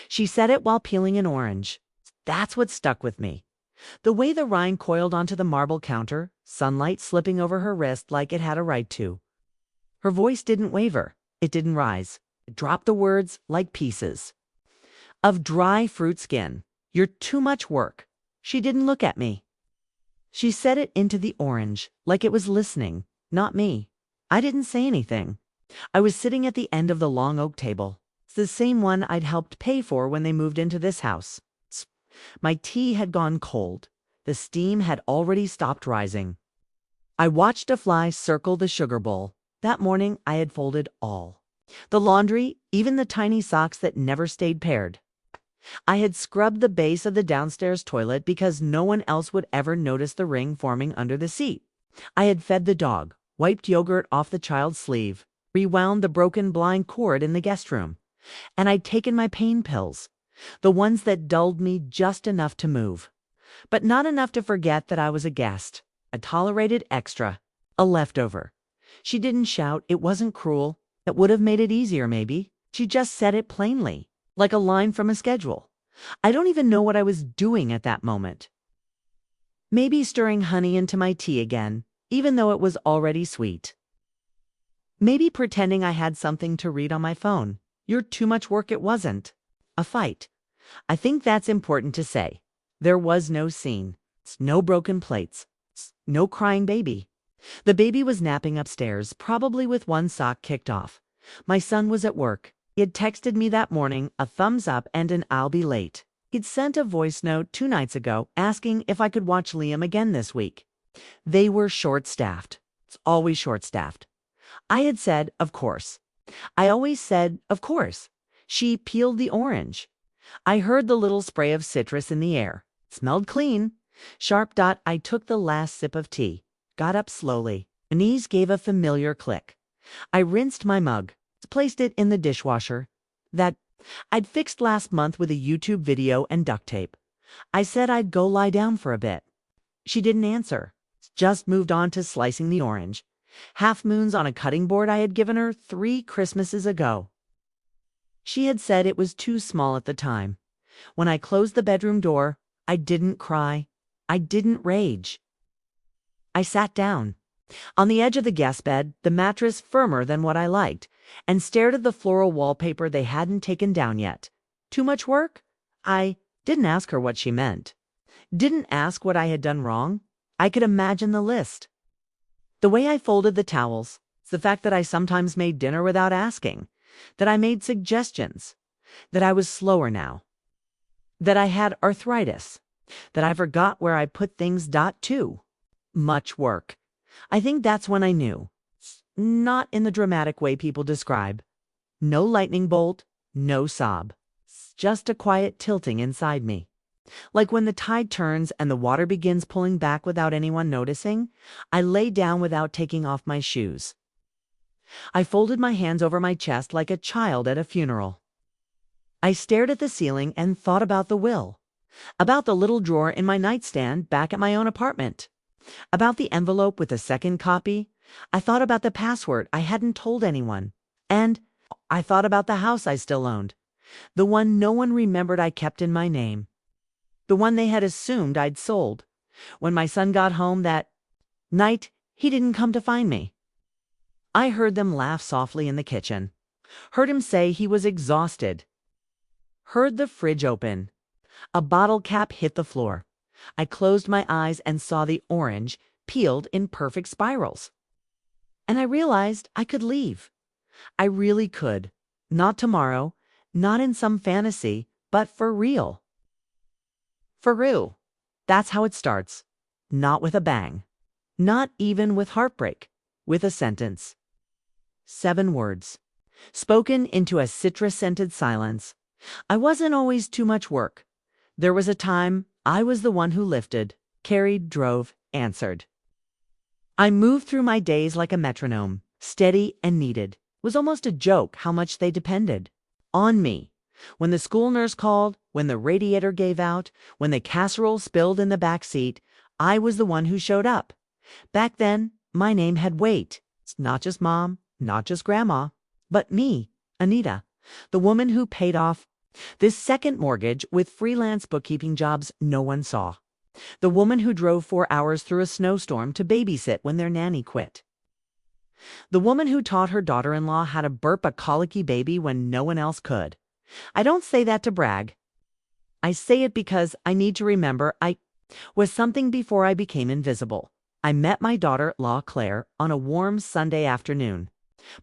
She said it while peeling an orange. That's what stuck with me. The way the rind coiled onto the marble counter, sunlight slipping over her wrist like it had a right to. Her voice didn't waver. It didn't rise. It dropped the words like pieces of dry fruit skin. You're too much work. She didn't look at me. She said it into the orange, like it was listening, not me. I didn't say anything. I was sitting at the end of the long oak table. It's the same one I'd helped pay for when they moved into this house. My tea had gone cold. The steam had already stopped rising. I watched a fly circle the sugar bowl. That morning I had folded all. The laundry, even the tiny socks that never stayed paired. I had scrubbed the base of the downstairs toilet because no one else would ever notice the ring forming under the seat. I had fed the dog, wiped yogurt off the child's sleeve, rewound the broken blind cord in the guest room, and I'd taken my pain pills, the ones that dulled me just enough to move, but not enough to forget that I was a guest, a tolerated extra, a leftover. She didn't shout. It wasn't cruel. It would have made it easier, maybe. She just said it plainly, like a line from a schedule. I don't even know what I was doing at that moment. Maybe stirring honey into my tea again, even though it was already sweet. Maybe pretending I had something to read on my phone. You're too much work. It wasn't a fight. I think that's important to say. There was no scene. No broken plates. No crying baby. The baby was napping upstairs, probably with one sock kicked off. My son was at work. He had texted me that morning, a thumbs up and an "I'll be late." He'd sent a voice note 2 nights ago asking if I could watch Liam again this week. They were short-staffed. It's always short-staffed. I had said, of course. I always said, of course. She peeled the orange. I heard the little spray of citrus in the air. It smelled clean. Sharp dot. I took the last sip of tea. Got up slowly. My knees gave a familiar click. I rinsed my mug, placed it in the dishwasher that I'd fixed last month with a YouTube video and duct tape. I said I'd go lie down for a bit. She didn't answer, just moved on to slicing the orange. Half moons on a cutting board I had given her 3 Christmases ago. She had said it was too small at the time. When I closed the bedroom door, I didn't cry. I didn't rage. I sat down on the edge of the guest bed, the mattress firmer than what I liked, and stared at the floral wallpaper they hadn't taken down yet. Too much work? I didn't ask her what she meant. Didn't ask what I had done wrong. I could imagine the list. The way I folded the towels, the fact that I sometimes made dinner without asking, that I made suggestions, that I was slower now, that I had arthritis, that I forgot where I put things. Too much work. I think that's when I knew. Not in the dramatic way people describe. No lightning bolt, no sob. Just a quiet tilting inside me. Like when the tide turns and the water begins pulling back without anyone noticing, I lay down without taking off my shoes. I folded my hands over my chest like a child at a funeral. I stared at the ceiling and thought about the will, about the little drawer in my nightstand back at my own apartment, about the envelope with a second copy. I thought about the password I hadn't told anyone, and I thought about the house I still owned, the one no one remembered I kept in my name, the one they had assumed I'd sold. When my son got home that night, he didn't come to find me. I heard them laugh softly in the kitchen, heard him say he was exhausted, heard the fridge open. A bottle cap hit the floor. I closed my eyes and saw the orange peeled in perfect spirals. And I realized I could leave. I really could. Not tomorrow, not in some fantasy, but for real. For real. That's how it starts. Not with a bang. Not even with heartbreak. With a sentence. 7 words. Spoken into a citrus-scented silence. I wasn't always too much work. There was a time I was the one who lifted, carried, drove, answered. I moved through my days like a metronome, steady and needed. It was almost a joke how much they depended on me. When the school nurse called, when the radiator gave out, when the casserole spilled in the back seat, I was the one who showed up. Back then, my name had weight. It's not just mom, not just grandma, but me, Anita, the woman who paid off This second mortgage with freelance bookkeeping jobs no one saw. The woman who drove 4 hours through a snowstorm to babysit when their nanny quit. The woman who taught her daughter-in-law how to burp a colicky baby when no one else could. I don't say that to brag. I say it because I need to remember I was something before I became invisible. I met my daughter-in-law Claire on a warm Sunday afternoon.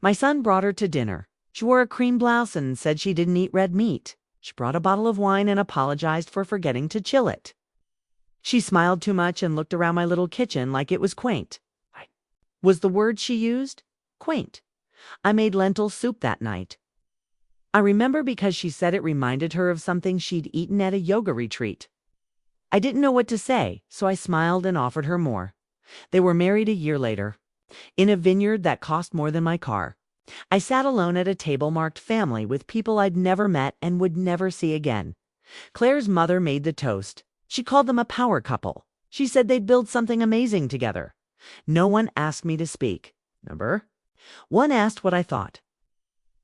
My son brought her to dinner. She wore a cream blouse and said she didn't eat red meat. She brought a bottle of wine and apologized for forgetting to chill it. She smiled too much and looked around my little kitchen like it was quaint. Was the word she used? Quaint. I made lentil soup that night. I remember because she said it reminded her of something she'd eaten at a yoga retreat. I didn't know what to say, so I smiled and offered her more. They were married a year later, in a vineyard that cost more than my car. I sat alone at a table marked family with people I'd never met and would never see again. Claire's mother made the toast. She called them a power couple. She said they'd build something amazing together. No one asked me to speak. Number one asked what I thought.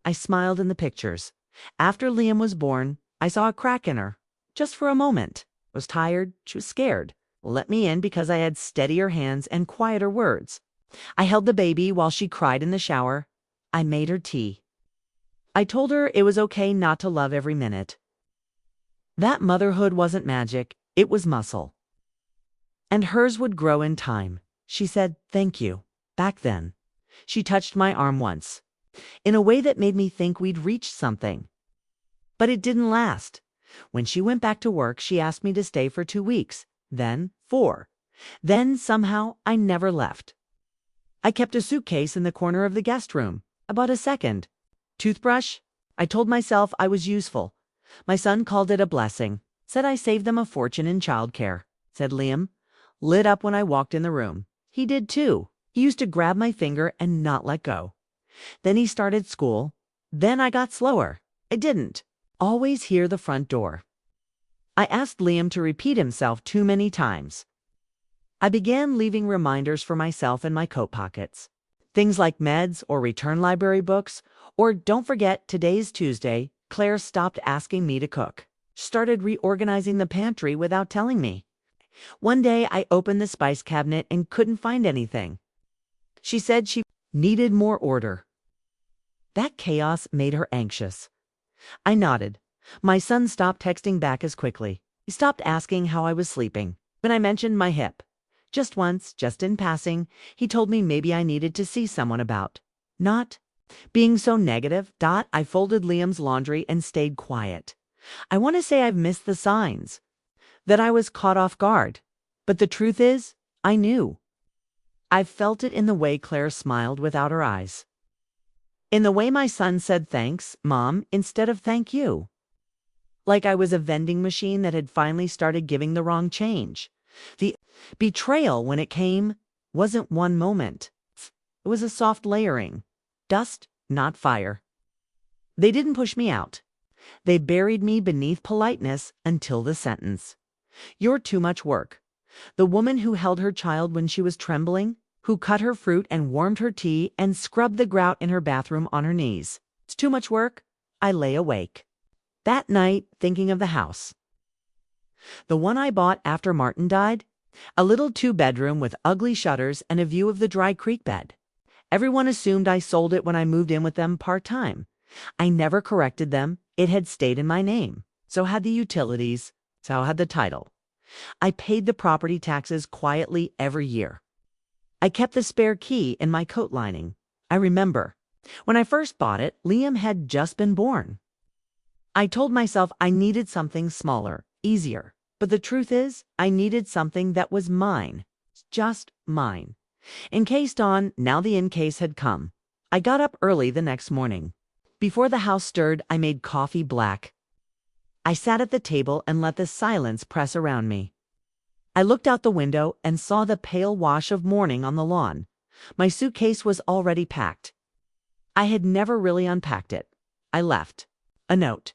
I smiled in the pictures. After Liam was born, I saw a crack in her. Just for a moment. Was tired. She was scared. Let me in because I had steadier hands and quieter words. I held the baby while she cried in the shower. I made her tea. I told her it was okay not to love every minute. That motherhood wasn't magic. It was muscle. And hers would grow in time. She said, "Thank you." Back then. She touched my arm once, in a way that made me think we'd reached something. But it didn't last. When she went back to work, she asked me to stay for 2 weeks, then 4. Then, somehow, I never left. I kept a suitcase in the corner of the guest room. I bought a second toothbrush. I told myself I was useful. My son called it a blessing, said I saved them a fortune in childcare, said Liam. Lit up when I walked in the room. He did too. He used to grab my finger and not let go. Then he started school. Then I got slower. I didn't always hear the front door. I asked Liam to repeat himself too many times. I began leaving reminders for myself in my coat pockets. Things like meds or return library books, or don't forget today's Tuesday. Claire stopped asking me to cook. Started reorganizing the pantry without telling me. One day I opened the spice cabinet and couldn't find anything. She said she needed more order. That chaos made her anxious. I nodded. My son stopped texting back as quickly. He stopped asking how I was sleeping. When I mentioned my hip, just once, just in passing, he told me maybe I needed to see someone about not being so negative. I folded Liam's laundry and stayed quiet. I want to say I've missed the signs, that I was caught off guard. But the truth is, I knew. I felt it in the way Claire smiled without her eyes. In the way my son said thanks, Mom, instead of thank you. Like I was a vending machine that had finally started giving the wrong change. The betrayal, when it came, wasn't one moment. It was a soft layering. Dust, not fire. They didn't push me out. They buried me beneath politeness until the sentence. You're too much work. The woman who held her child when she was trembling, who cut her fruit and warmed her tea and scrubbed the grout in her bathroom on her knees. It's too much work. I lay awake. That night, thinking of the house. The one I bought after Martin died. A little 2-bedroom with ugly shutters and a view of the dry creek bed. Everyone assumed I sold it when I moved in with them part-time. I never corrected them. It had stayed in my name. So had the utilities. So had the title. I paid the property taxes quietly every year. I kept the spare key in my coat lining. I remember, when I first bought it, Liam had just been born. I told myself I needed something smaller, easier. But the truth is, I needed something that was mine. Just mine. Encased on, now the encase had come. I got up early the next morning. Before the house stirred, I made coffee black. I sat at the table and let the silence press around me. I looked out the window and saw the pale wash of morning on the lawn. My suitcase was already packed. I had never really unpacked it. I left. A note.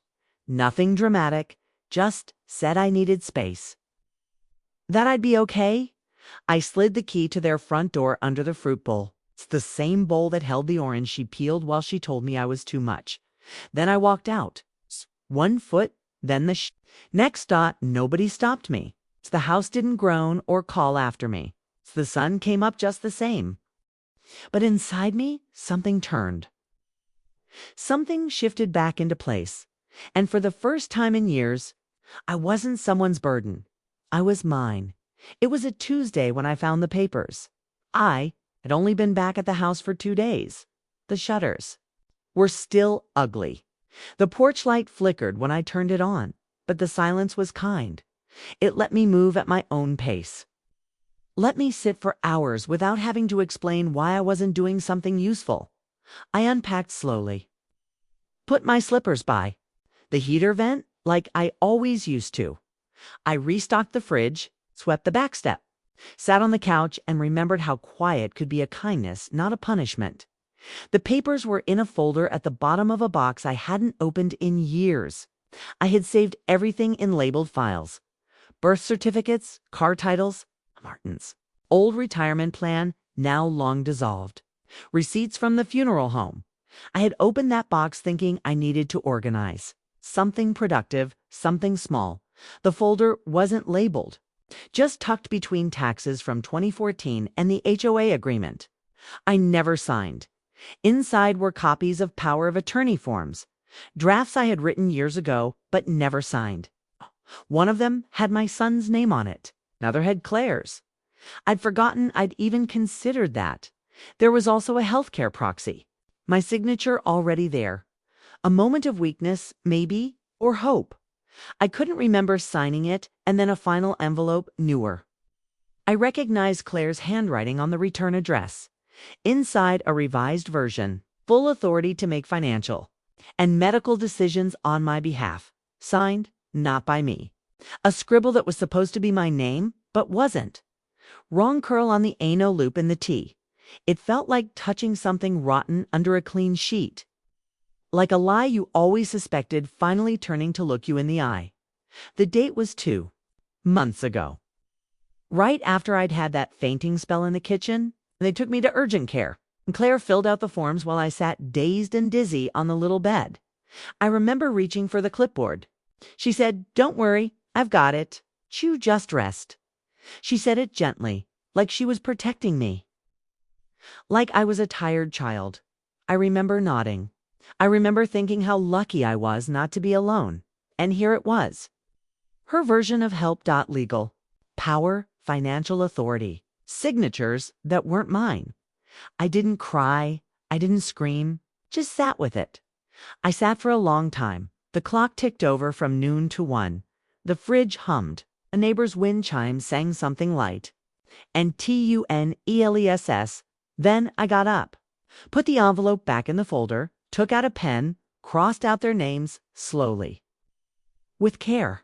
Nothing dramatic, just said I needed space. That I'd be okay? I slid the key to their front door under the fruit bowl. It's the same bowl that held the orange she peeled while she told me I was too much. Then I walked out. 1 foot, then the next dot. Nobody stopped me. The house didn't groan or call after me. The sun came up just the same. But inside me, something turned. Something shifted back into place. And for the first time in years, I wasn't someone's burden. I was mine. It was a Tuesday when I found the papers. I had only been back at the house for 2 days. The shutters were still ugly. The porch light flickered when I turned it on, but the silence was kind. It let me move at my own pace. Let me sit for hours without having to explain why I wasn't doing something useful. I unpacked slowly. Put my slippers by the heater vent like I always used to. I restocked the fridge, swept the back step, sat on the couch, and remembered how quiet could be a kindness, not a punishment. The papers were in a folder at the bottom of a box I hadn't opened in years. I had saved everything in labeled files. Birth certificates, car titles, Martin's old retirement plan, now long dissolved. Receipts from the funeral home. I had opened that box thinking I needed to organize. Something productive, something small. The folder wasn't labeled, just tucked between taxes from 2014 and the HOA agreement. I never signed. Inside were copies of power of attorney forms, drafts I had written years ago but never signed. One of them had my son's name on it. Another had Claire's. I'd forgotten I'd even considered that. There was also a healthcare proxy. My signature already there. A moment of weakness, maybe, or hope. I couldn't remember signing it, and then a final envelope, newer. I recognized Claire's handwriting on the return address. Inside, a revised version, full authority to make financial and medical decisions on my behalf. Signed, not by me. A scribble that was supposed to be my name, but wasn't. Wrong curl on the A, no loop in the T. It felt like touching something rotten under a clean sheet. Like a lie you always suspected finally turning to look you in the eye. The date was 2 months ago. Right after I'd had that fainting spell in the kitchen, they took me to urgent care, and Claire filled out the forms while I sat dazed and dizzy on the little bed. I remember reaching for the clipboard. She said, "Don't worry, I've got it. You just rest." She said it gently, like she was protecting me. Like I was a tired child. I remember nodding. I remember thinking how lucky I was not to be alone. And here it was. Her version of help.legal. Power, financial authority. Signatures that weren't mine. I didn't cry. I didn't scream. Just sat with it. I sat for a long time. The clock ticked over from noon to 1. The fridge hummed. A neighbor's wind chime sang something light. And TUNELESS. Then I got up, put the envelope back in the folder, took out a pen, crossed out their names slowly. With care.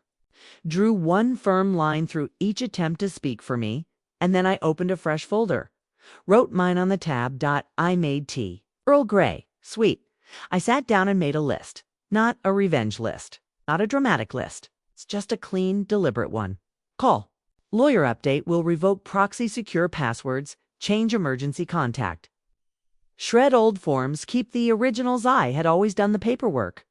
Drew one firm line through each attempt to speak for me, and then I opened a fresh folder. Wrote mine on the tab. I made tea. Earl Grey. Sweet. I sat down and made a list. Not a revenge list. Not a dramatic list. It's just a clean, deliberate one. Call. Lawyer update will revoke proxy secure passwords. Change emergency contact. Shred old forms, keep the originals. I had always done the paperwork.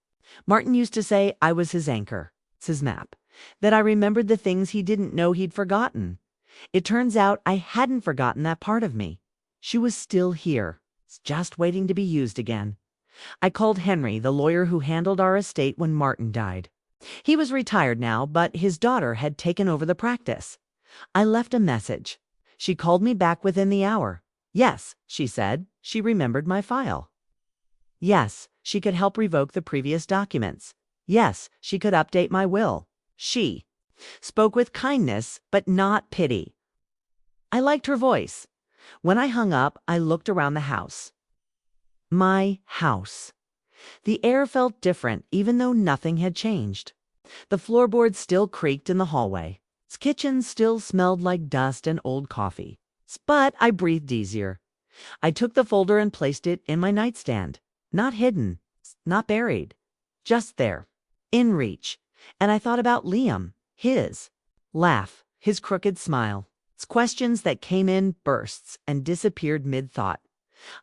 Martin used to say I was his anchor. It's his map. That I remembered the things he didn't know he'd forgotten. It turns out I hadn't forgotten that part of me. She was still here. It's just waiting to be used again. I called Henry, the lawyer who handled our estate when Martin died. He was retired now, but his daughter had taken over the practice. I left a message. She called me back within the hour. Yes, she said, she remembered my file. Yes, she could help revoke the previous documents. Yes, she could update my will. She spoke with kindness, but not pity. I liked her voice. When I hung up, I looked around the house. My house. The air felt different, even though nothing had changed. The floorboards still creaked in the hallway. Its kitchen still smelled like dust and old coffee. But I breathed easier. I took the folder and placed it in my nightstand. Not hidden, not buried. Just there, in reach. And I thought about Liam, his laugh, his crooked smile. It's questions that came in bursts and disappeared mid-thought.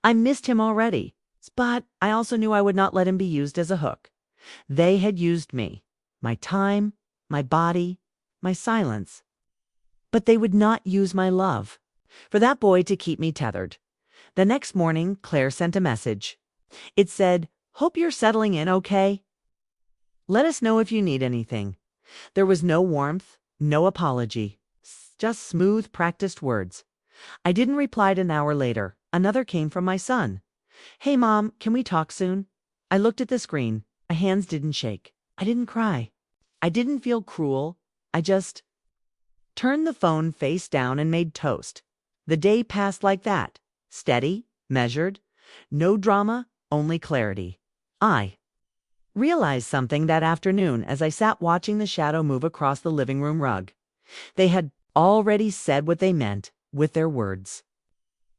I missed him already, but I also knew I would not let him be used as a hook. They had used me, my time, my body, my silence. But they would not use my love for that boy to keep me tethered. The next morning, Claire sent a message. It said, "Hope you're settling in okay. Let us know if you need anything." There was no warmth, no apology, just smooth, practiced words. I didn't reply. An hour later, another came from my son. "Hey, Mom, can we talk soon?" I looked at the screen. My hands didn't shake. I didn't cry. I didn't feel cruel. I just turned the phone face down and made toast. The day passed like that. Steady, measured, no drama, only clarity. I realized something that afternoon as I sat watching the shadow move across the living room rug. They had already said what they meant with their words,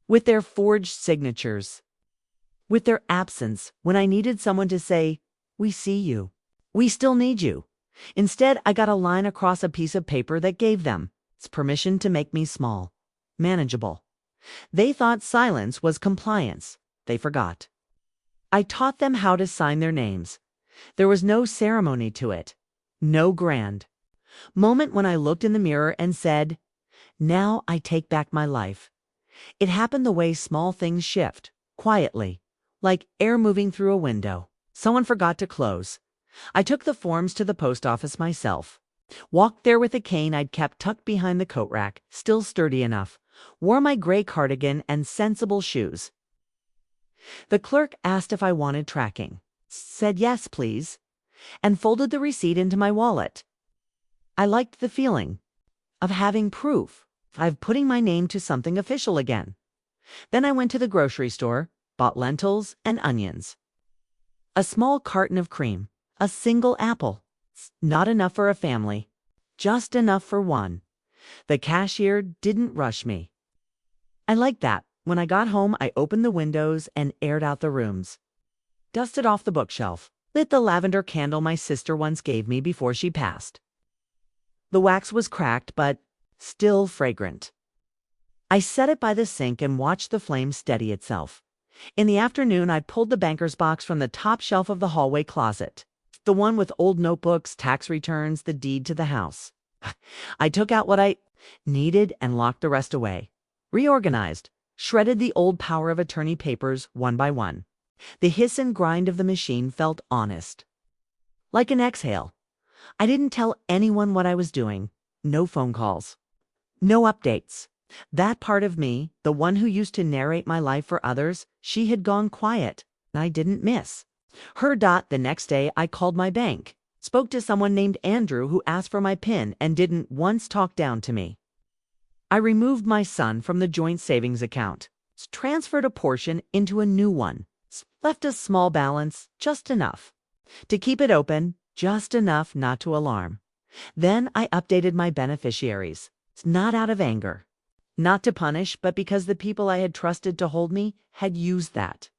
with their forged signatures, with their absence when I needed someone to say, "We see you. We still need you." Instead, I got a line across a piece of paper that gave them its permission to make me small, manageable. They thought silence was compliance. They forgot. I taught them how to sign their names. There was no ceremony to it, no grand moment when I looked in the mirror and said, "Now I take back my life." It happened the way small things shift, quietly, like air moving through a window. Someone forgot to close. I took the forms to the post office myself. Walked there with a cane I'd kept tucked behind the coat rack, still sturdy enough. Wore my gray cardigan and sensible shoes. The clerk asked if I wanted tracking. Said yes, please, and folded the receipt into my wallet. I liked the feeling of having proof, of putting my name to something official again. Then I went to the grocery store, bought lentils and onions. A small carton of cream, a single apple. Not enough for a family, just enough for one. The cashier didn't rush me. I liked that. When I got home, I opened the windows and aired out the rooms. Dusted off the bookshelf. Lit the lavender candle my sister once gave me before she passed. The wax was cracked, but still fragrant. I set it by the sink and watched the flame steady itself. In the afternoon, I pulled the banker's box from the top shelf of the hallway closet. The one with old notebooks, tax returns, the deed to the house. I took out what I needed and locked the rest away. Reorganized, shredded the old power of attorney papers one by one. The hiss and grind of the machine felt honest. Like an exhale. I didn't tell anyone what I was doing. No phone calls. No updates. That part of me, the one who used to narrate my life for others, she had gone quiet. I didn't miss her. The next day, I called my bank. Spoke to someone named Andrew who asked for my PIN and didn't once talk down to me. I removed my son from the joint savings account, transferred a portion into a new one, left a small balance, just enough to keep it open, just enough not to alarm. Then I updated my beneficiaries, not out of anger, not to punish, but because the people I had trusted to hold me had used that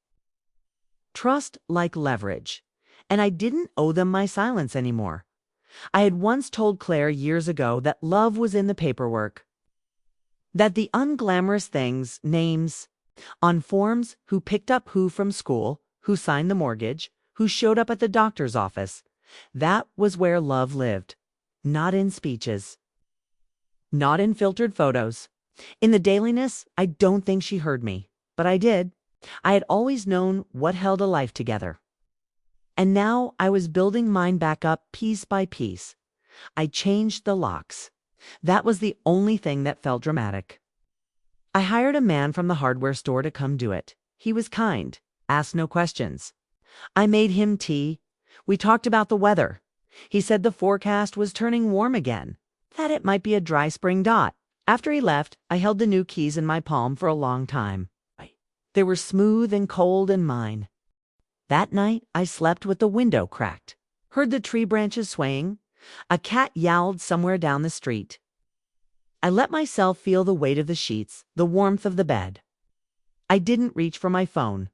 trust like leverage, and I didn't owe them my silence anymore. I had once told Claire years ago that love was in the paperwork, that the unglamorous things, names on forms, who picked up who from school, who signed the mortgage, who showed up at the doctor's office, that was where love lived. Not in speeches, not in filtered photos. In the dailiness, I don't think she heard me, but I did. I had always known what held a life together. And now I was building mine back up piece by piece. I changed the locks. That was the only thing that felt dramatic. I hired a man from the hardware store to come do it. He was kind, asked no questions. I made him tea. We talked about the weather. He said the forecast was turning warm again, that it might be a dry spring dot. After he left, I held the new keys in my palm for a long time. They were smooth and cold and mine. That night, I slept with the window cracked, heard the tree branches swaying. A cat yowled somewhere down the street. I let myself feel the weight of the sheets, the warmth of the bed. I didn't reach for my phone.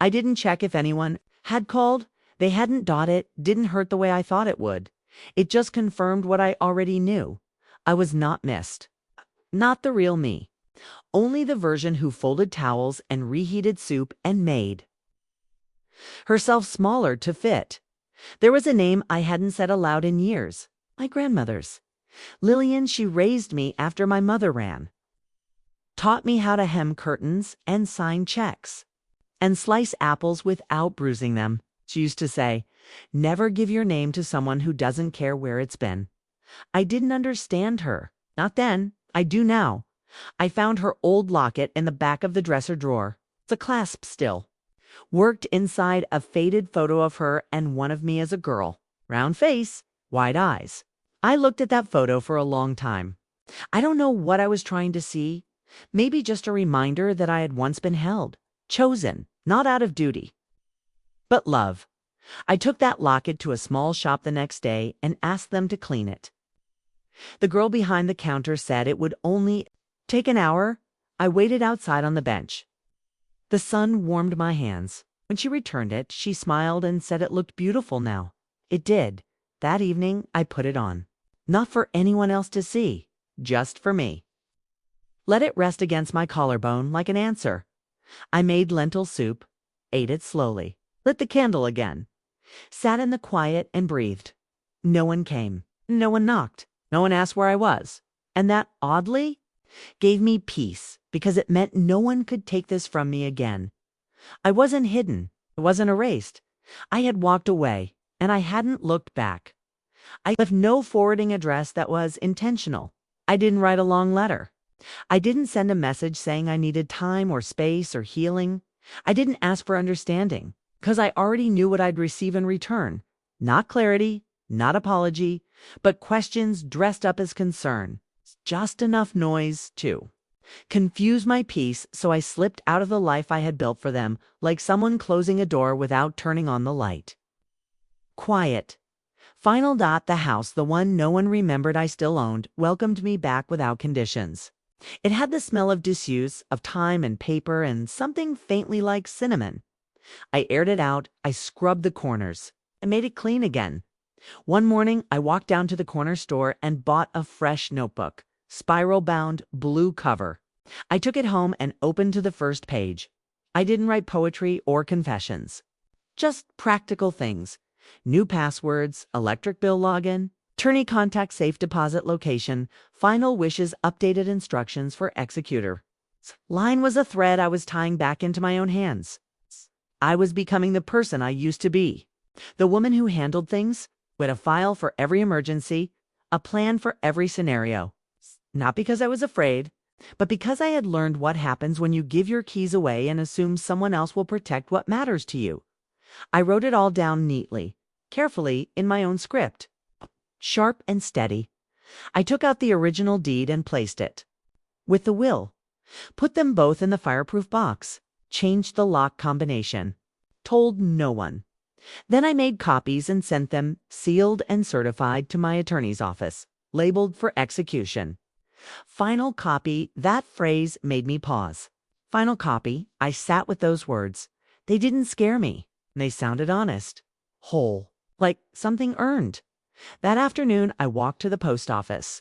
I didn't check if anyone had called. They hadn't. It didn't hurt the way I thought it would. It just confirmed what I already knew. I was not missed. Not the real me. Only the version who folded towels and reheated soup and made herself smaller to fit. There was a name I hadn't said aloud in years. My grandmother's. Lillian, she raised me after my mother ran. Taught me how to hem curtains and sign checks. And slice apples without bruising them. She used to say, never give your name to someone who doesn't care where it's been. I didn't understand her. Not then. I do now. I found her old locket in the back of the dresser drawer. It's a clasp still. Worked inside a faded photo of her and one of me as a girl. Round face, wide eyes. I looked at that photo for a long time. I don't know what I was trying to see. Maybe just a reminder that I had once been held. Chosen, not out of duty, but love. I took that locket to a small shop the next day and asked them to clean it. The girl behind the counter said it would only take an hour. I waited outside on the bench. The sun warmed my hands. When she returned it, she smiled and said it looked beautiful now. It did. That evening, I put it on. Not for anyone else to see, just for me. Let it rest against my collarbone like an answer. I made lentil soup, ate it slowly, lit the candle again, sat in the quiet and breathed. No one came. No one knocked. No one asked where I was. And that, oddly, gave me peace because it meant no one could take this from me again. I wasn't hidden. I wasn't erased. I had walked away, and I hadn't looked back. I left no forwarding address that was intentional. I didn't write a long letter. I didn't send a message saying I needed time or space or healing. I didn't ask for understanding, because I already knew what I'd receive in return. Not clarity, not apology, but questions dressed up as concern. Just enough noise, too. Confuse my peace, so I slipped out of the life I had built for them, like someone closing a door without turning on the light. Quiet. Final dot, the house, the one no one remembered I still owned, welcomed me back without conditions. It had the smell of disuse, of time and paper, and something faintly like cinnamon. I aired it out, I scrubbed the corners. I made it clean again. One morning, I walked down to the corner store and bought a fresh notebook, spiral-bound, blue cover. I took it home and opened to the first page. I didn't write poetry or confessions. Just practical things. New passwords, electric bill login, attorney contact safe deposit location, final wishes, updated instructions for Executor. Line was a thread I was tying back into my own hands. I was becoming the person I used to be. The woman who handled things, with a file for every emergency, a plan for every scenario. Not because I was afraid, but because I had learned what happens when you give your keys away and assume someone else will protect what matters to you. I wrote it all down neatly, carefully, in my own script. Sharp and steady. I took out the original deed and placed it. With the will. Put them both in the fireproof box. Changed the lock combination. Told no one. Then I made copies and sent them, sealed and certified, to my attorney's office, labeled for execution. Final copy, that phrase made me pause. Final copy, I sat with those words. They didn't scare me. They sounded honest. Whole. Like something earned. That afternoon, I walked to the post office.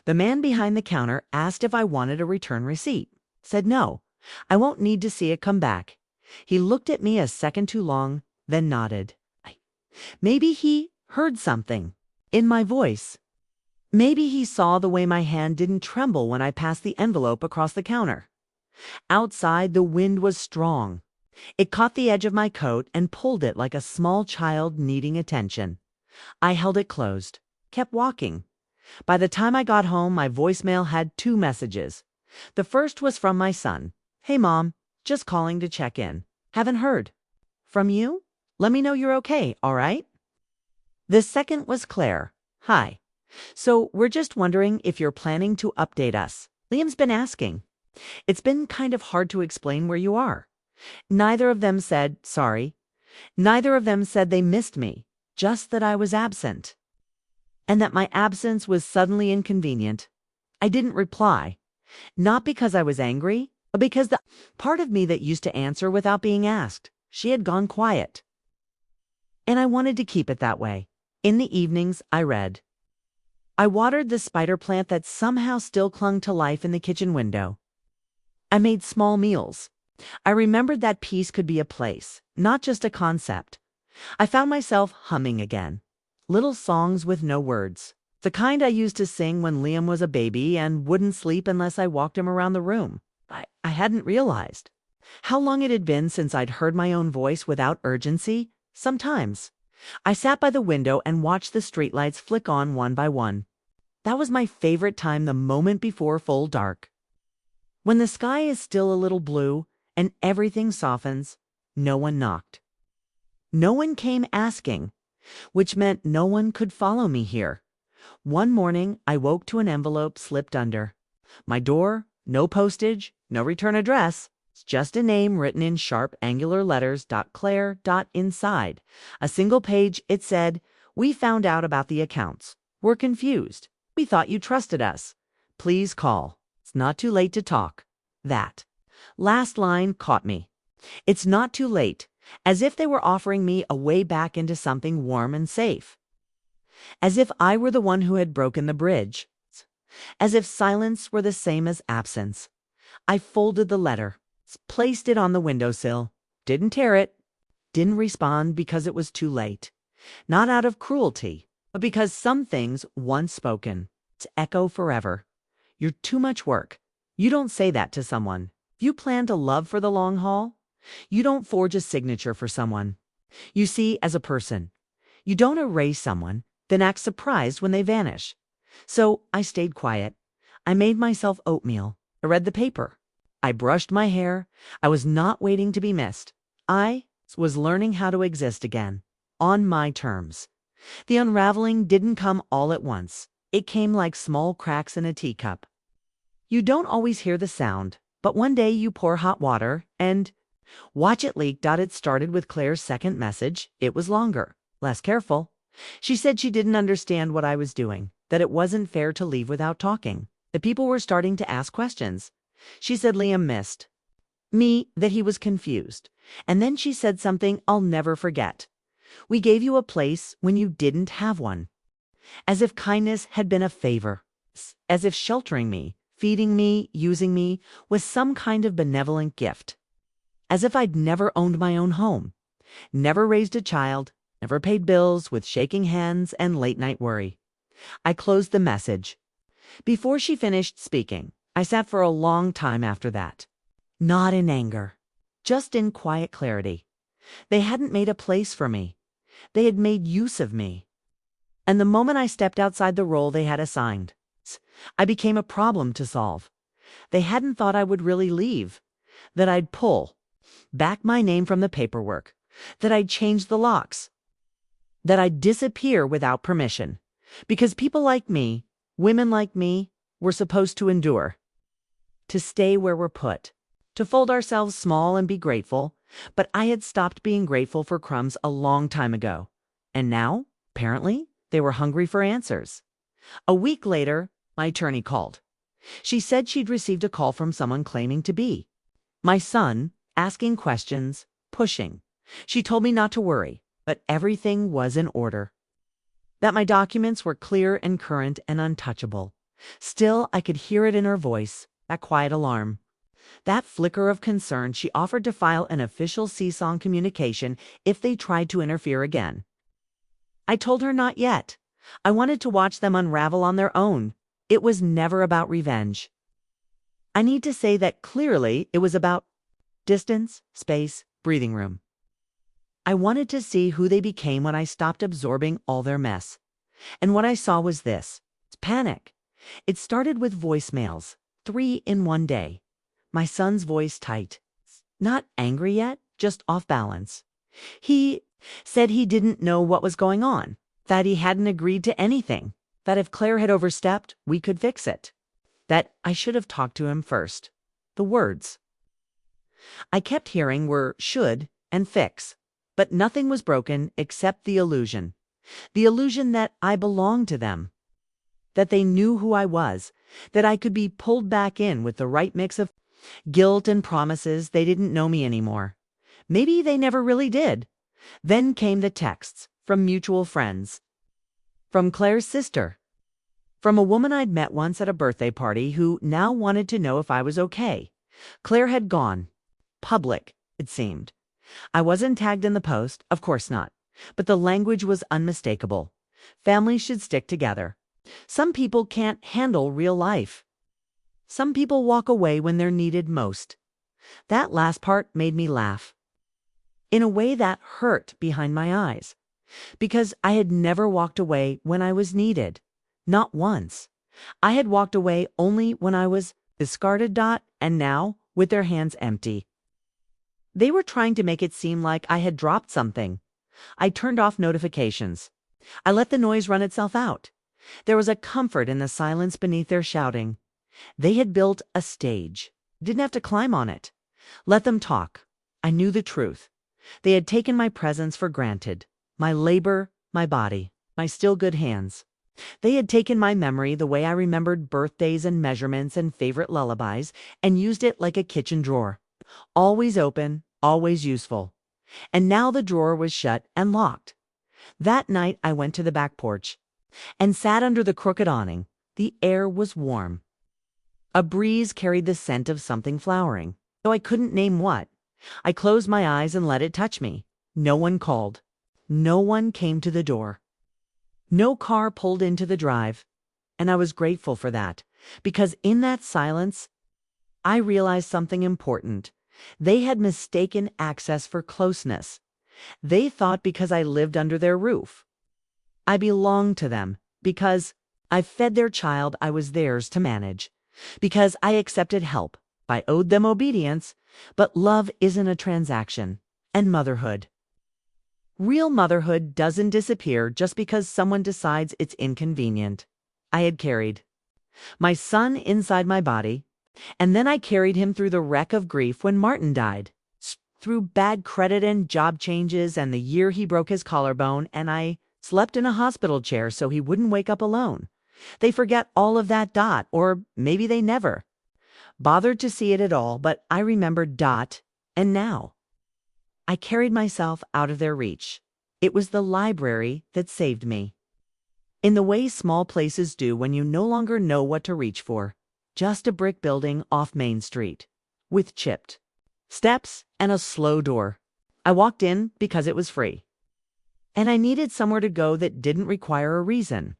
The man behind the counter asked if I wanted a return receipt. Said no. I won't need to see it come back. He looked at me a second too long, then nodded. Maybe he heard something in my voice. Maybe he saw the way my hand didn't tremble when I passed the envelope across the counter. Outside, the wind was strong. It caught the edge of my coat and pulled it like a small child needing attention. I held it closed, kept walking. By the time I got home, my voicemail had 2 messages. The first was from my son. Hey, Mom, just calling to check in. Haven't heard. From you? Let me know you're okay, all right? The second was Claire. Hi. So we're just wondering if you're planning to update us. Liam's been asking. It's been kind of hard to explain where you are. Neither of them said sorry. Neither of them said they missed me, just that I was absent. And that my absence was suddenly inconvenient. I didn't reply. Not because I was angry, but because the part of me that used to answer without being asked, she had gone quiet. And I wanted to keep it that way. In the evenings, I read. I watered the spider plant that somehow still clung to life in the kitchen window. I made small meals. I remembered that peace could be a place, not just a concept. I found myself humming again. Little songs with no words. The kind I used to sing when Liam was a baby and wouldn't sleep unless I walked him around the room. I hadn't realized how long it had been since I'd heard my own voice without urgency. Sometimes I sat by the window and watched the streetlights flick on one by one. That was my favorite time, the moment before full dark. When the sky is still a little blue and everything softens. No one knocked. No one came asking, which meant no one could follow me here. One morning, I woke to an envelope slipped under my door. No postage, no return address. It's just a name written in sharp angular letters. Claire. Inside a single page, it said, "We found out about the accounts. We're confused. We thought you trusted us. Please call. It's not too late to talk." That last line caught me. It's not too late, as if they were offering me a way back into something warm and safe. As if I were the one who had broken the bridge. As if silence were the same as absence. I folded the letter, placed it on the windowsill, didn't tear it, didn't respond because it was too late. Not out of cruelty, but because some things, once spoken, echo forever. You're too much work. You don't say that to someone. If you plan to love for the long haul, you don't forge a signature for someone. You see, as a person, you don't erase someone, then act surprised when they vanish. So I stayed quiet. I made myself oatmeal. I read the paper. I brushed my hair. I was not waiting to be missed. I was learning how to exist again, on my terms. The unraveling didn't come all at once. It came like small cracks in a teacup. You don't always hear the sound, but one day you pour hot water and watch it leak. It started with Claire's second message. It was longer, less careful. She said she didn't understand what I was doing, that it wasn't fair to leave without talking, that people were starting to ask questions. She said Liam missed me, that he was confused. And then she said something I'll never forget. "We gave you a place when you didn't have one." As if kindness had been a favor. As if sheltering me, feeding me, using me was some kind of benevolent gift. As if I'd never owned my own home, never raised a child, never paid bills with shaking hands and late-night worry. I closed the message. Before she finished speaking, I sat for a long time after that. Not in anger, just in quiet clarity. They hadn't made a place for me. They had made use of me. And the moment I stepped outside the role they had assigned, I became a problem to solve. They hadn't thought I would really leave, that I'd pull back my name from the paperwork, that I'd change the locks, that I'd disappear without permission, because people like me, women like me, were supposed to endure, to stay where we're put, to fold ourselves small and be grateful. But I had stopped being grateful for crumbs a long time ago. And now, apparently, they were hungry for answers. A week later, my attorney called. She said she'd received a call from someone claiming to be my son, asking questions, pushing. She told me not to worry, but everything was in order. That my documents were clear and current and untouchable. Still, I could hear it in her voice, that quiet alarm. That flicker of concern. She offered to file an official seesaw communication if they tried to interfere again. I told her not yet. I wanted to watch them unravel on their own. It was never about revenge. I need to say that clearly. It was about distance, space, breathing room. I wanted to see who they became when I stopped absorbing all their mess. And what I saw was this. It's panic. It started with voicemails, 3 in one day. My son's voice tight. Not angry yet, just off balance. He said he didn't know what was going on, that he hadn't agreed to anything, that if Claire had overstepped, we could fix it, that I should have talked to him first. The words I kept hearing were should and fix, but nothing was broken except the illusion that I belonged to them, that they knew who I was, that I could be pulled back in with the right mix of guilt and promises. They didn't know me anymore. Maybe they never really did. Then came the texts from mutual friends, from Claire's sister, from a woman I'd met once at a birthday party who now wanted to know if I was okay. Claire had gone public, it seemed. I wasn't tagged in the post, of course not. But the language was unmistakable. Families should stick together. Some people can't handle real life. Some people walk away when they're needed most. That last part made me laugh. In a way that hurt behind my eyes. Because I had never walked away when I was needed. Not once. I had walked away only when I was discarded. And now, with their hands empty. They were trying to make it seem like I had dropped something. I turned off notifications. I let the noise run itself out. There was a comfort in the silence beneath their shouting. They had built a stage. Didn't have to climb on it. Let them talk. I knew the truth. They had taken my presence for granted. My labor, my body, my still good hands. They had taken my memory the way I remembered birthdays and measurements and favorite lullabies and used it like a kitchen drawer. Always open, always useful. And now the drawer was shut and locked. That night I went to the back porch and sat under the crooked awning. The air was warm. A breeze carried the scent of something flowering, though I couldn't name what. I closed my eyes and let it touch me. No one called. No one came to the door. No car pulled into the drive. And I was grateful for that, because in that silence, I realized something important. They had mistaken access for closeness. They thought because I lived under their roof, I belonged to them, because I fed their child I was theirs to manage, because I accepted help, I owed them obedience, but love isn't a transaction, and motherhood. Real motherhood doesn't disappear just because someone decides it's inconvenient. I had carried my son inside my body, and then I carried him through the wreck of grief when Martin died, through bad credit and job changes and the year he broke his collarbone, and I slept in a hospital chair so he wouldn't wake up alone. They forget all of that, or maybe they never bothered to see it at all, but I remembered, and now I carried myself out of their reach. It was the library that saved me. In the way small places do when you no longer know what to reach for. Just a brick building off Main Street, with chipped steps and a slow door. I walked in because it was free. And I needed somewhere to go that didn't require a reason.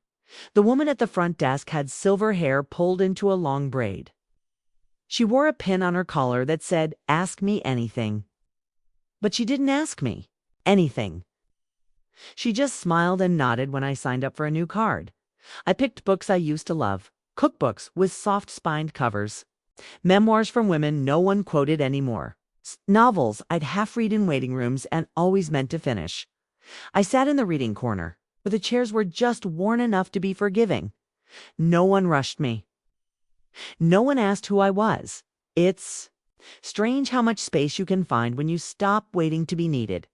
The woman at the front desk had silver hair pulled into a long braid. She wore a pin on her collar that said, "Ask me anything." But she didn't ask me anything. She just smiled and nodded when I signed up for a new card. I picked books I used to love, cookbooks with soft-spined covers, memoirs from women no one quoted anymore, novels I'd half-read in waiting rooms and always meant to finish. I sat in the reading corner, where the chairs were just worn enough to be forgiving. No one rushed me. No one asked who I was. It's strange how much space you can find when you stop waiting to be needed.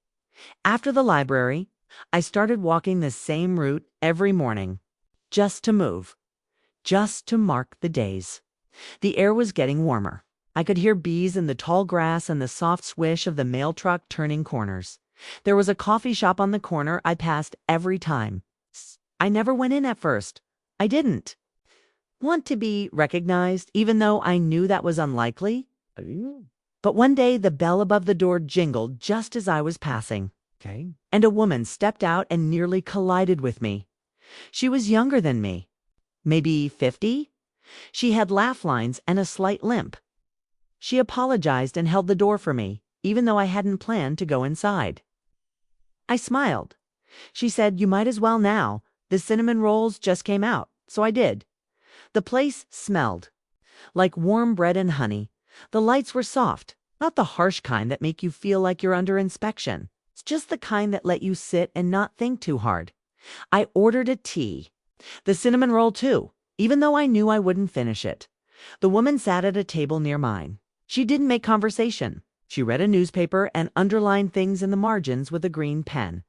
After the library, I started walking the same route every morning, just to move, just to mark the days. The air was getting warmer. I could hear bees in the tall grass and the soft swish of the mail truck turning corners. There was a coffee shop on the corner I passed every time. I never went in at first. I didn't want to be recognized, even though I knew that was unlikely. But one day the bell above the door jingled just as I was passing. Okay. And a woman stepped out and nearly collided with me. She was younger than me, maybe 50. She had laugh lines and a slight limp. She apologized and held the door for me, even though I hadn't planned to go inside. I smiled. She said, "You might as well now. The cinnamon rolls just came out." So I did. The place smelled like warm bread and honey. The lights were soft, not the harsh kind that make you feel like you're under inspection. It's just the kind that let you sit and not think too hard. I ordered a tea. The cinnamon roll too, even though I knew I wouldn't finish it. The woman sat at a table near mine. She didn't make conversation. She read a newspaper and underlined things in the margins with a green pen.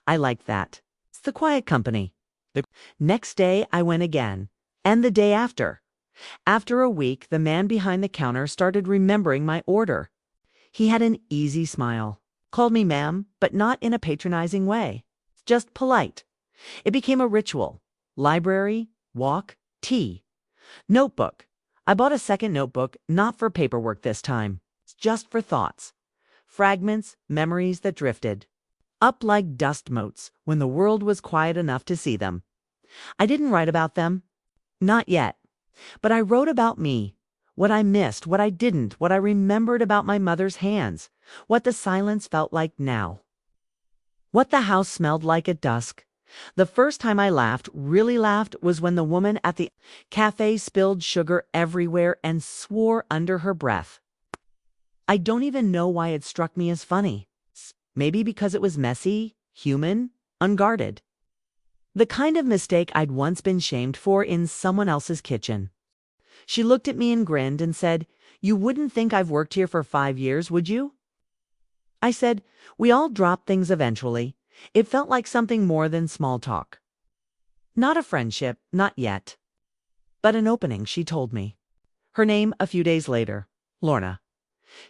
I liked that. It's the quiet company. The next day I went again, and the day after. After a week, the man behind the counter started remembering my order. He had an easy smile, called me ma'am, but not in a patronizing way. Just polite. It became a ritual. Library, walk, tea, notebook. I bought a second notebook, not for paperwork this time, just for thoughts. Fragments, memories that drifted. up like dust motes when the world was quiet enough to see them. I didn't write about them. Not yet. But I wrote about me. What I missed, what I didn't, what I remembered about my mother's hands, what the silence felt like now. What the house smelled like at dusk. The first time I laughed, really laughed, was when the woman at the cafe spilled sugar everywhere and swore under her breath. I don't even know why it struck me as funny. Maybe because it was messy, human, unguarded. The kind of mistake I'd once been shamed for in someone else's kitchen. She looked at me and grinned and said, "You wouldn't think I've worked here for 5 years, would you?" I said, "We all drop things eventually." It felt like something more than small talk. Not a friendship, not yet. But an opening, she told me. Her name a few days later, Lorna.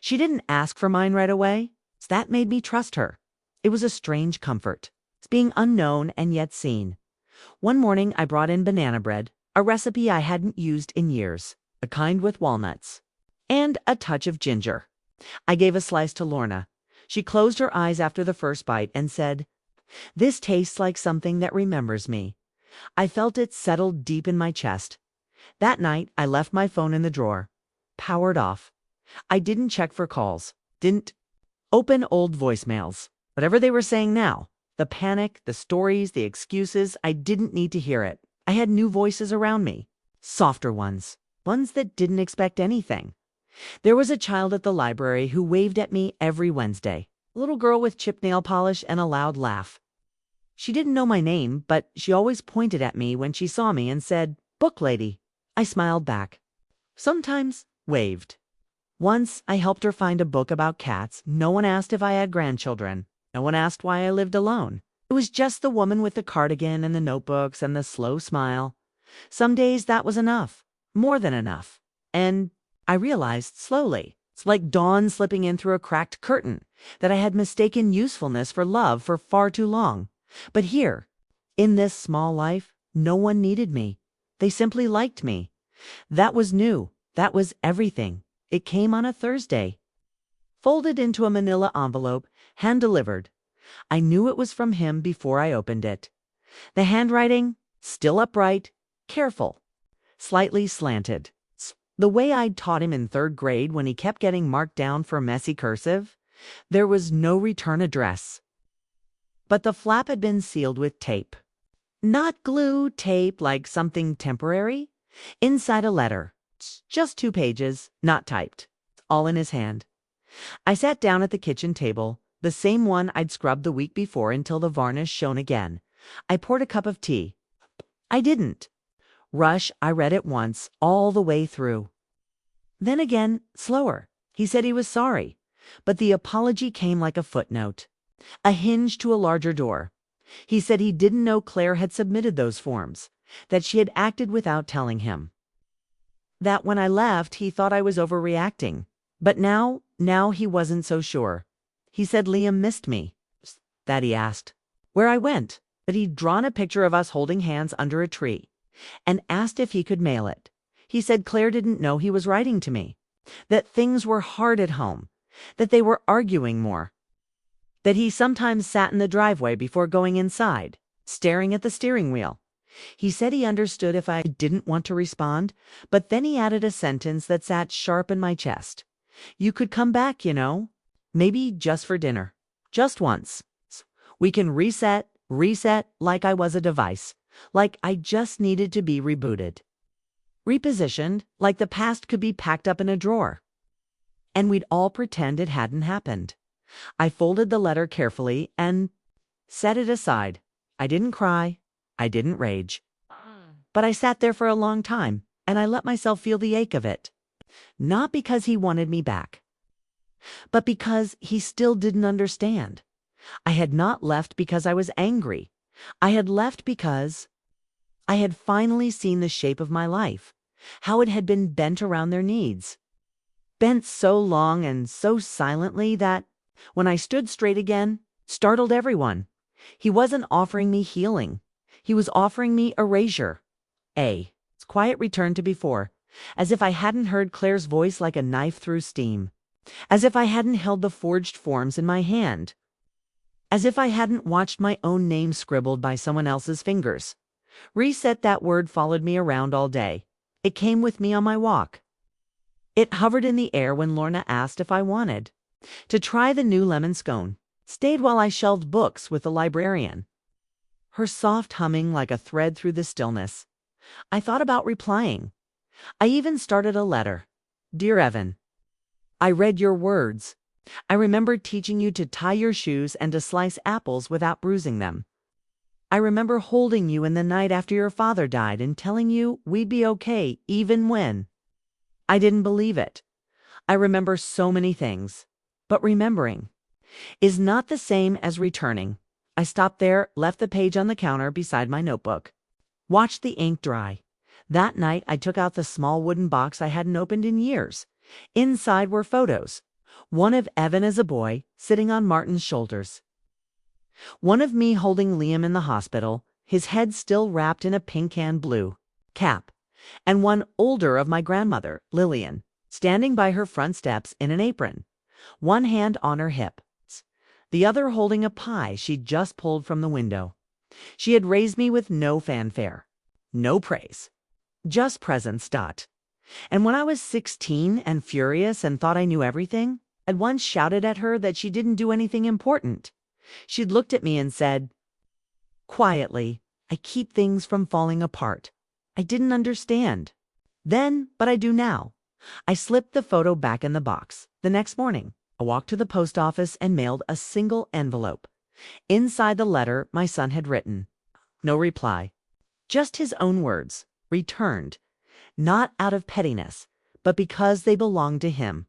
She didn't ask for mine right away. That made me trust her. It was a strange comfort. It's being unknown and yet seen. One morning I brought in banana bread, a recipe I hadn't used in years, a kind with walnuts, and a touch of ginger. I gave a slice to Lorna. She closed her eyes after the first bite and said, "This tastes like something that remembers me." I felt it settle deep in my chest. That night, I left my phone in the drawer, powered off. I didn't check for calls, didn't open old voicemails. Whatever they were saying now, the panic, the stories, the excuses, I didn't need to hear it. I had new voices around me, softer ones, ones that didn't expect anything. There was a child at the library who waved at me every Wednesday, a little girl with chipped nail polish and a loud laugh. She didn't know my name, but she always pointed at me when she saw me and said, "Book lady." I smiled back. Sometimes waved. Once I helped her find a book about cats. No one asked if I had grandchildren. No one asked why I lived alone. It was just the woman with the cardigan and the notebooks and the slow smile. Some days that was enough, more than enough. And I realized slowly, it's like dawn slipping in through a cracked curtain, that I had mistaken usefulness for love for far too long. But here, in this small life, no one needed me. They simply liked me. That was new. That was everything. It came on a Thursday, folded into a manila envelope, hand-delivered. I knew it was from him before I opened it. The handwriting, still upright, careful, slightly slanted. The way I'd taught him in 3rd grade when he kept getting marked down for messy cursive. There was no return address. But the flap had been sealed with tape. Not glue, tape, like something temporary. Inside a letter. Just 2 pages, not typed. All in his hand. I sat down at the kitchen table, the same one I'd scrubbed the week before until the varnish shone again. I poured a cup of tea. I didn't rush. I read it once, all the way through. Then again, slower. He said he was sorry, but the apology came like a footnote, a hinge to a larger door. He said he didn't know Claire had submitted those forms, that she had acted without telling him. That when I left, he thought I was overreacting. But now he wasn't so sure. He said Liam missed me. That he asked where I went, that he'd drawn a picture of us holding hands under a tree, and asked if he could mail it. He said Claire didn't know he was writing to me, that things were hard at home, that they were arguing more, that he sometimes sat in the driveway before going inside, staring at the steering wheel. He said he understood if I didn't want to respond, but then he added a sentence that sat sharp in my chest. "You could come back, you know. Maybe just for dinner. Just once. We can reset like I was a device, like I just needed to be rebooted. Repositioned, like the past could be packed up in a drawer. And we'd all pretend it hadn't happened." I folded the letter carefully and set it aside. I didn't cry. I didn't rage. But I sat there for a long time, and I let myself feel the ache of it. Not because he wanted me back, but because he still didn't understand. I had not left because I was angry. I had left because I had finally seen the shape of my life, how it had been bent around their needs. Bent so long and so silently that, when I stood straight again, startled everyone. He wasn't offering me healing. He was offering me erasure. Its quiet return to before, as if I hadn't heard Claire's voice like a knife through steam, as if I hadn't held the forged forms in my hand. as if I hadn't watched my own name scribbled by someone else's fingers. Reset, that word followed me around all day. It came with me on my walk. It hovered in the air when Lorna asked if I wanted to try the new lemon scone. Stayed while I shelved books with the librarian. Her soft humming like a thread through the stillness. I thought about replying. I even started a letter. Dear Evan, I read your words. I remember teaching you to tie your shoes and to slice apples without bruising them. I remember holding you in the night after your father died and telling you we'd be okay even when I didn't believe it. I remember so many things, but remembering is not the same as returning. I stopped there, left the page on the counter beside my notebook, watched the ink dry. That night, I took out the small wooden box I hadn't opened in years. Inside were photos. One of Evan as a boy, sitting on Martin's shoulders. One of me holding Liam in the hospital, his head still wrapped in a pink and blue cap. And one older of my grandmother, Lillian, standing by her front steps in an apron, one hand on her hip, the other holding a pie she'd just pulled from the window. She had raised me with no fanfare, no praise, just presence. And when I was 16 and furious and thought I knew everything, I'd once shouted at her that she didn't do anything important. She'd looked at me and said, quietly, I keep things from falling apart. I didn't understand then, but I do now. I slipped the photo back in the box. The next morning, I walked to the post office and mailed a single envelope. Inside the letter, my son had written, no reply, just his own words, returned, not out of pettiness, but because they belonged to him,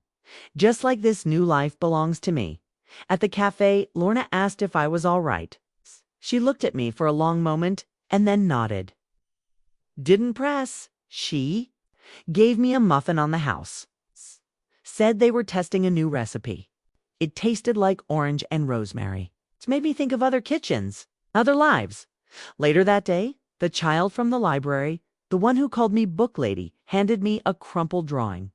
just like this new life belongs to me. At the cafe, Lorna asked if I was all right. She looked at me for a long moment and then nodded. Didn't press. She gave me a muffin on the house. Said they were testing a new recipe. It tasted like orange and rosemary. It made me think of other kitchens, other lives. Later that day, the child from the library, the one who called me book lady, handed me a crumpled drawing.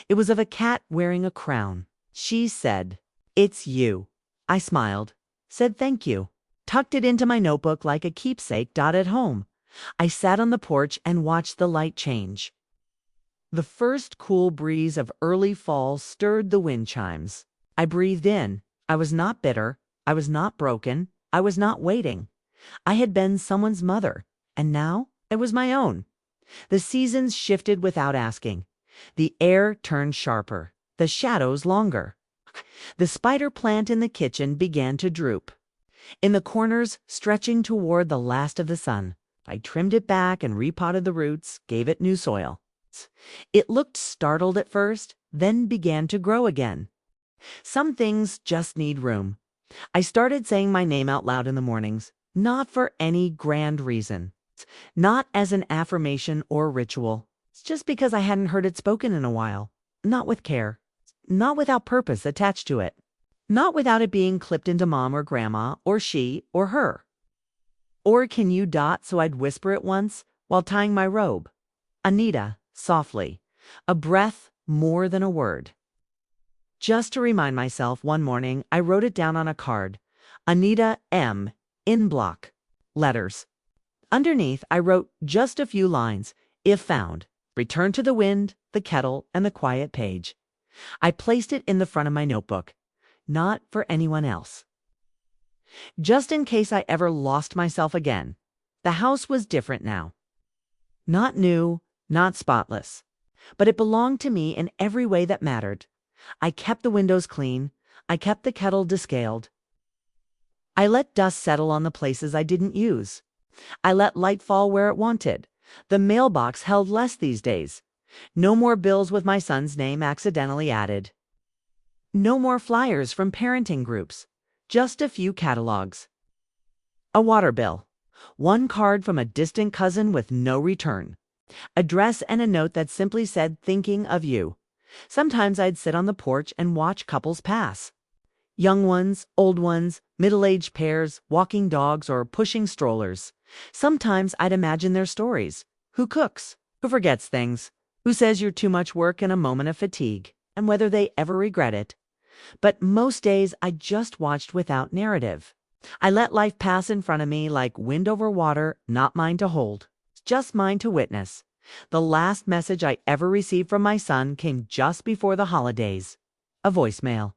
It was of a cat wearing a crown. She said, it's you. I smiled, said thank you, tucked it into my notebook like a keepsake. At home, I sat on the porch and watched the light change. The first cool breeze of early fall stirred the wind chimes. I breathed in. I was not bitter. I was not broken. I was not waiting. I had been someone's mother, and now I was my own. The seasons shifted without asking. The air turned sharper, the shadows longer. The spider plant in the kitchen began to droop. In the corners, stretching toward the last of the sun, I trimmed it back and repotted the roots, gave it new soil. It looked startled at first, then began to grow again. Some things just need room. I started saying my name out loud in the mornings, not for any grand reason, not as an affirmation or ritual. It's just because I hadn't heard it spoken in a while, not with care, not without purpose attached to it, not without it being clipped into mom or grandma or she or her. Or can you? So I'd whisper it once while tying my robe. Anita, softly, a breath more than a word. Just to remind myself, one morning I wrote it down on a card. Anita M. in block letters. Underneath I wrote just a few lines. If found, return to the wind, the kettle, and the quiet page. I placed it in the front of my notebook, not for anyone else. Just in case I ever lost myself again. The house was different now. Not new, not spotless, but it belonged to me in every way that mattered. I kept the windows clean. I kept the kettle descaled. I let dust settle on the places I didn't use. I let light fall where it wanted. The mailbox held less these days. No more bills with my son's name accidentally added. No more flyers from parenting groups. Just a few catalogs. A water bill. One card from a distant cousin with no return. Address and a note that simply said, thinking of you. Sometimes I'd sit on the porch and watch couples pass. Young ones, old ones, middle-aged pairs, walking dogs or pushing strollers. Sometimes I'd imagine their stories. Who cooks? Who forgets things? Who says you're too much work in a moment of fatigue? And whether they ever regret it. But most days I just watched without narrative. I let life pass in front of me like wind over water, not mine to hold, just mine to witness. The last message I ever received from my son came just before the holidays. A voicemail.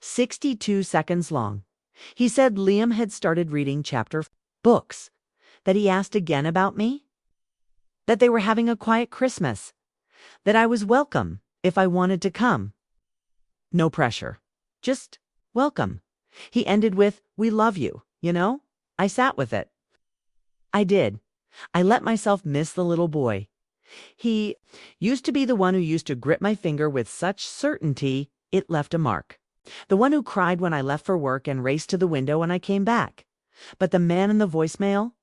62 seconds long. He said Liam had started reading chapter books, that he asked again about me, that they were having a quiet Christmas, that I was welcome if I wanted to come. No pressure. Just welcome. He ended with, "We love you, you know?" I sat with it. I did. I let myself miss the little boy. He used to be the one who used to grip my finger with such certainty it left a mark. The one who cried when I left for work and raced to the window when I came back. But the man in the voicemail?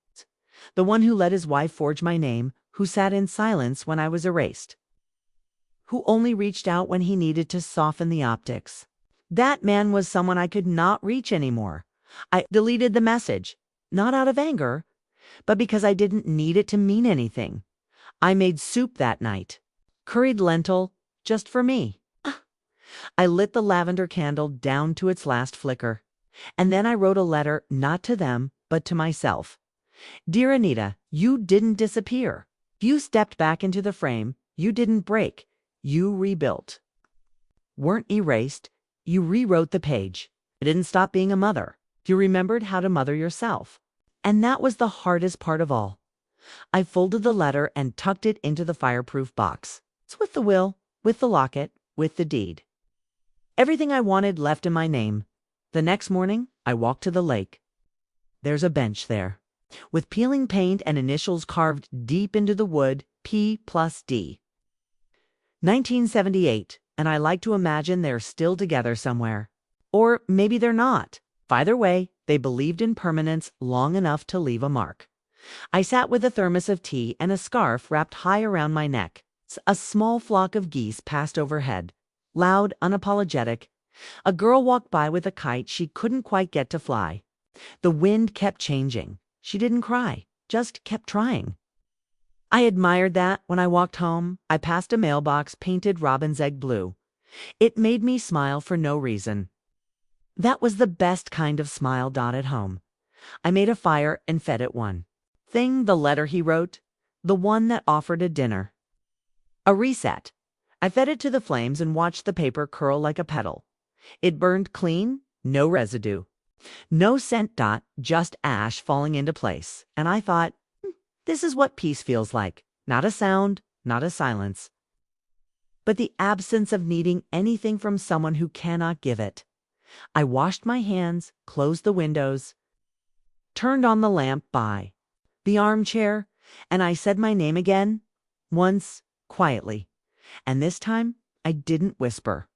The one who let his wife forge my name, who sat in silence when I was erased, who only reached out when he needed to soften the optics. That man was someone I could not reach anymore. I deleted the message, not out of anger, but because I didn't need it to mean anything. I made soup that night, curried lentil, just for me. I lit the lavender candle down to its last flicker, and then I wrote a letter not to them, but to myself. Dear Anita, you didn't disappear. You stepped back into the frame. You didn't break. You rebuilt. Weren't erased. You rewrote the page. You didn't stop being a mother. You remembered how to mother yourself. And that was the hardest part of all. I folded the letter and tucked it into the fireproof box. It's with the will, with the locket, with the deed. Everything I wanted left in my name. The next morning, I walked to the lake. There's a bench there, with peeling paint and initials carved deep into the wood, P+D. 1978, and I like to imagine they're still together somewhere. Or maybe they're not. Either way, they believed in permanence long enough to leave a mark. I sat with a thermos of tea and a scarf wrapped high around my neck. A small flock of geese passed overhead, loud, unapologetic. A girl walked by with a kite she couldn't quite get to fly. The wind kept changing. She didn't cry, just kept trying. I admired that when I walked home. I passed a mailbox painted robin's egg blue. It made me smile for no reason. That was the best kind of smile. At home. I made a fire and fed it one thing, the letter he wrote, the one that offered a dinner. A reset. I fed it to the flames and watched the paper curl like a petal. It burned clean, no residue. No scent. Just ash falling into place. And I thought, this is what peace feels like. Not a sound, not a silence, but the absence of needing anything from someone who cannot give it. I washed my hands, closed the windows, turned on the lamp by the armchair, and I said my name again, once, quietly. And this time, I didn't whisper.